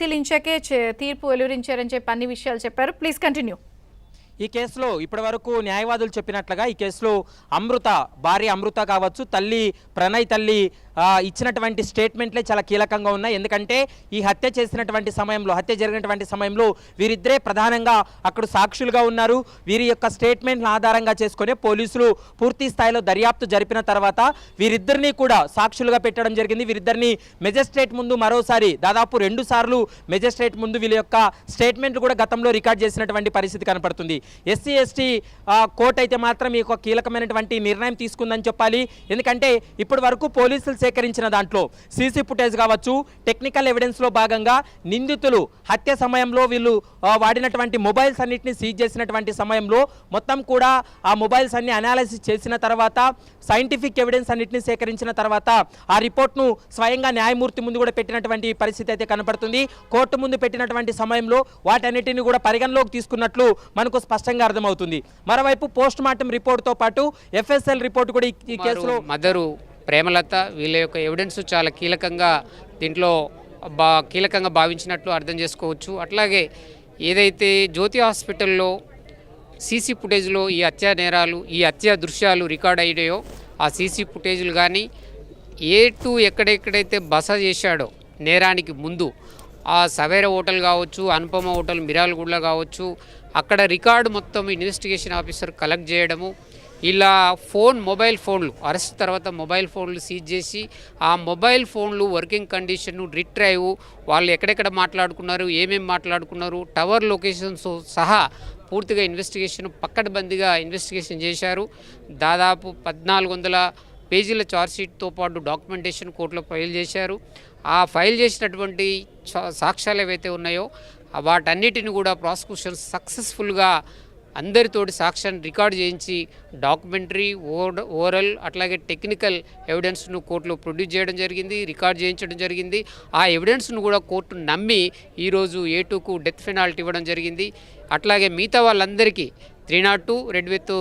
పరిశీలించాకే తీర్పు వెలువరించారని చెప్పి అన్ని విషయాలు చెప్పారు. Please continue. ఈ కేసులో ఇప్పటివరకు న్యాయవాదులు చెప్పినట్లుగా ఈ కేసులో అమృత భార్య అమృత కావచ్చు, తల్లి ప్రణయ్ తల్లి ఇచ్చినటువంటి స్టేట్మెంట్లే చాలా కీలకంగా ఉన్నాయి. ఎందుకంటే ఈ హత్య చేసినటువంటి సమయంలో, హత్య జరిగినటువంటి సమయంలో వీరిద్దరే ప్రధానంగా అక్కడ సాక్షులుగా ఉన్నారు. వీరి యొక్క స్టేట్మెంట్ల ఆధారంగా చేసుకుని పోలీసులు పూర్తి స్థాయిలో దర్యాప్తు జరిపిన తర్వాత వీరిద్దరినీ కూడా సాక్షులుగా పెట్టడం జరిగింది. వీరిద్దరిని మెజిస్ట్రేట్ ముందు మరోసారి దాదాపు 2 సార్లు మెజిస్ట్రేట్ ముందు వీళ్ళ యొక్క స్టేట్మెంట్లు కూడా గతంలో రికార్డ్ చేసినటువంటి పరిస్థితి కనపడుతుంది. ఎస్సీ ఎస్టీ కోర్టు అయితే మాత్రం ఈ కీలకమైనటువంటి నిర్ణయం తీసుకుందని చెప్పాలి. ఎందుకంటే ఇప్పటి వరకు పోలీసులు సేకరించిన దాంట్లో సీసీ ఫుటేజ్ కావచ్చు, టెక్నికల్ ఎవిడెన్స్లో భాగంగా నిందితులు హత్య సమయంలో వీళ్ళు వాడినటువంటి మొబైల్స్ అన్నింటినీ సీజ్ చేసినటువంటి సమయంలో మొత్తం కూడా ఆ మొబైల్స్ అన్ని అనాలిసిస్ చేసిన తర్వాత సైంటిఫిక్ ఎవిడెన్స్ అన్నింటినీ సేకరించిన తర్వాత ఆ రిపోర్ట్ను స్వయంగా న్యాయమూర్తి ముందు కూడా పెట్టినటువంటి పరిస్థితి అయితే కనపడుతుంది. కోర్టు ముందు పెట్టినటువంటి సమయంలో వాటన్నిటిని కూడా పరిగణలోకి తీసుకున్నట్లు మనకు స్పష్టంగా అర్థమవుతుంది. మరోవైపు పోస్ట్ మార్టం రిపోర్టుతో పాటు ఎఫ్ఎస్ఎల్ రిపోర్టు కూడా ఈ కేసులో మదరు ప్రేమలత వీళ్ళ యొక్క ఎవిడెన్స్ చాలా కీలకంగా దీంట్లో కీలకంగా భావించినట్లు అర్థం చేసుకోవచ్చు. అట్లాగే ఏదైతే జ్యోతి హాస్పిటల్లో సీసీ ఫుటేజ్లో ఈ హత్యా నేరాలు, ఈ హత్యా దృశ్యాలు రికార్డ్ అయ్యాయో ఆ సీసీ ఫుటేజ్లు కానీ ఎక్కడెక్కడైతే బస చేశాడో నేరానికి ముందు ఆ సవేర హోటల్ కావచ్చు, అనుపమ హోటల్ మిరాల్గూడలో కావచ్చు, అక్కడ రికార్డు మొత్తం ఇన్వెస్టిగేషన్ ఆఫీసర్ కలెక్ట్ చేయడము, ఇలా మొబైల్ ఫోన్లు అరెస్ట్ తర్వాత మొబైల్ ఫోన్లు సీజ్ చేసి ఆ మొబైల్ ఫోన్లు వర్కింగ్ కండిషన్, రిట్రైవ్, వాళ్ళు ఎక్కడెక్కడ మాట్లాడుకున్నారు, ఏమేమి మాట్లాడుకున్నారు, టవర్ లొకేషన్స్ సహా పూర్తిగా ఇన్వెస్టిగేషన్ పక్కడబందిగా ఇన్వెస్టిగేషన్ చేశారు. దాదాపు 1400 పేజీల ఛార్జ్షీట్తో పాటు డాక్యుమెంటేషన్ కోర్టులో ఫైల్ చేశారు. ఆ ఫైల్ చేసినటువంటి సాక్ష్యాలు ఏవైతే ఉన్నాయో వాటన్నిటిని కూడా ప్రాసిక్యూషన్ సక్సెస్ఫుల్గా అందరితోటి సాక్ష్యాన్ని రికార్డ్ చేయించి డాక్యుమెంటరీ, ఓరల్ అట్లాగే టెక్నికల్ ఎవిడెన్స్ను కోర్టులో ప్రొడ్యూస్ చేయడం జరిగింది, రికార్డ్ చేయించడం జరిగింది. ఆ ఎవిడెన్స్ను కూడా కోర్టు నమ్మి ఈరోజు A2కు డెత్ పెనాల్టీ ఇవ్వడం జరిగింది. అట్లాగే మిగతా వాళ్ళందరికీ 302, రెడ్ విత్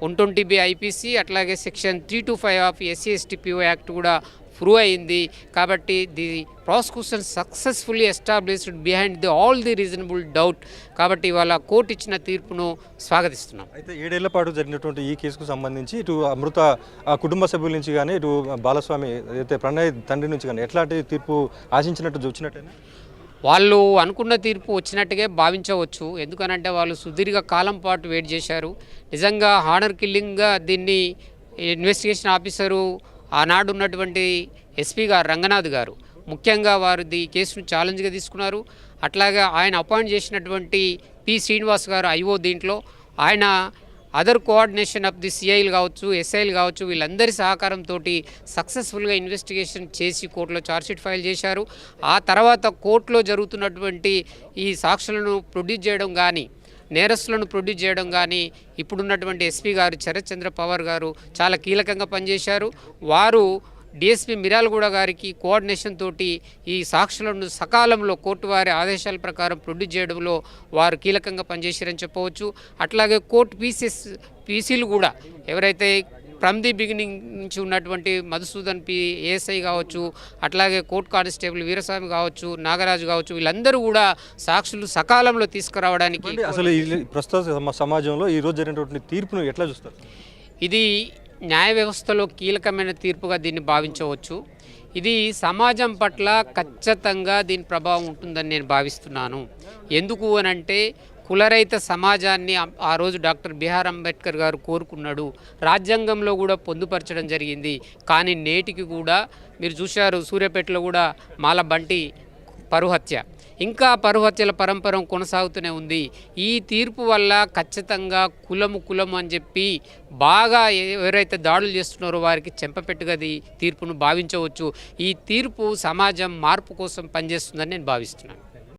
120B IPC అట్లాగే సెక్షన్ 325 ఆఫ్ SC/ST/PO యాక్ట్ కూడా ప్రూవ్ అయింది. కాబట్టి the prosecution successfully established behind all the reasonable doubt. కాబట్టి వాళ్ళ కోర్టు ఇచ్చిన తీర్పును స్వాగతిస్తున్నాం. అయితే 7 ఏళ్ల పాటు జరిగినటువంటి ఈ కేసుకు సంబంధించి ఇటు అమృత కుటుంబ సభ్యుల నుంచి కానీ, ఇటు బాలస్వామి అయితే ప్రణయ్ తండ్రి నుంచి కానీ ఎట్లాంటి తీర్పు ఆశించినట్టు వచ్చినట్టేనా? వాళ్ళు అనుకున్న తీర్పు వచ్చినట్టుగా భావించవచ్చు. ఎందుకనంటే వాళ్ళు సుదీర్ఘ కాలం పాటు వెయిట్ చేశారు. నిజంగా హానర్ కిల్లింగ్గా దీన్ని ఇన్వెస్టిగేషన్ ఆఫీసరు ఆనాడు ఉన్నటువంటి ఎస్పీ గారు రంగనాథ్ గారు ముఖ్యంగా వారు ఈ కేసును ఛాలెంజ్గా తీసుకున్నారు. అట్లాగే ఆయన అపాయింట్ చేసినటువంటి పి శ్రీనివాస్ గారు IO దీంట్లో ఆయన అదర్ కోఆర్డినేషన్ ఆఫ్ ది CIలు కావచ్చు, SIలు కావచ్చు, వీళ్ళందరి సహకారంతో సక్సెస్ఫుల్గా ఇన్వెస్టిగేషన్ చేసి కోర్టులో ఛార్జ్షీట్ ఫైల్ చేశారు. ఆ తర్వాత కోర్టులో జరుగుతున్నటువంటి ఈ సాక్షులను ప్రొడ్యూస్ చేయడం కానీ, నేరస్తులను ప్రొడ్యూస్ చేయడం కానీ ఇప్పుడున్నటువంటి ఎస్పీ గారు శరత్ చంద్ర పవార్ గారు చాలా కీలకంగా పనిచేశారు. వారు DSP మిరాల్గూడ గారికి కోఆర్డినేషన్ తోటి ఈ సాక్షులను సకాలంలో కోర్టు వారి ఆదేశాల ప్రకారం ప్రొడ్యూస్ చేయడంలో వారు కీలకంగా పనిచేశారని చెప్పవచ్చు. అట్లాగే కోర్టు పీసీలు కూడా ఎవరైతే ఫ్రమ్ ది బిగినింగ్ నుంచి ఉన్నటువంటి మధుసూదన్ ASI కావచ్చు, అట్లాగే కోర్టు కానిస్టేబుల్ వీరస్వామి కావచ్చు, నాగరాజు కావచ్చు, వీళ్ళందరూ కూడా సాక్షులు సకాలంలో తీసుకురావడానికి అసలు ప్రస్తుత సమాజంలో ఈరోజు జరిగినటువంటి తీర్పును ఎట్లా చూస్తారు? ఇది న్యాయ వ్యవస్థలో కీలకమైన తీర్పుగా దీన్ని భావించవచ్చు. ఇది సమాజం పట్ల ఖచ్చితంగా దీని ప్రభావం ఉంటుందని నేను భావిస్తున్నాను. ఎందుకు అనంటే కులరహిత సమాజాన్ని ఆ రోజు డాక్టర్ బిఆర్ అంబేద్కర్ గారు కోరుకున్నాడు, రాజ్యాంగంలో కూడా పొందుపరచడం జరిగింది. కానీ నేటికి కూడా మీరు చూశారు, సూర్యాపేటలో కూడా మాల బంటి పరుహత్య, ఇంకా పరుహత్యల పరంపర కొనసాగుతూనే ఉంది. ఈ తీర్పు వల్ల ఖచ్చితంగా కులము అని చెప్పి బాగా ఎవరైతే దాడులు చేస్తున్నారో వారికి చెంపపెట్టుగా తీర్పును భావించవచ్చు. ఈ తీర్పు సమాజం మార్పు కోసం పనిచేస్తుందని నేను భావిస్తున్నాను.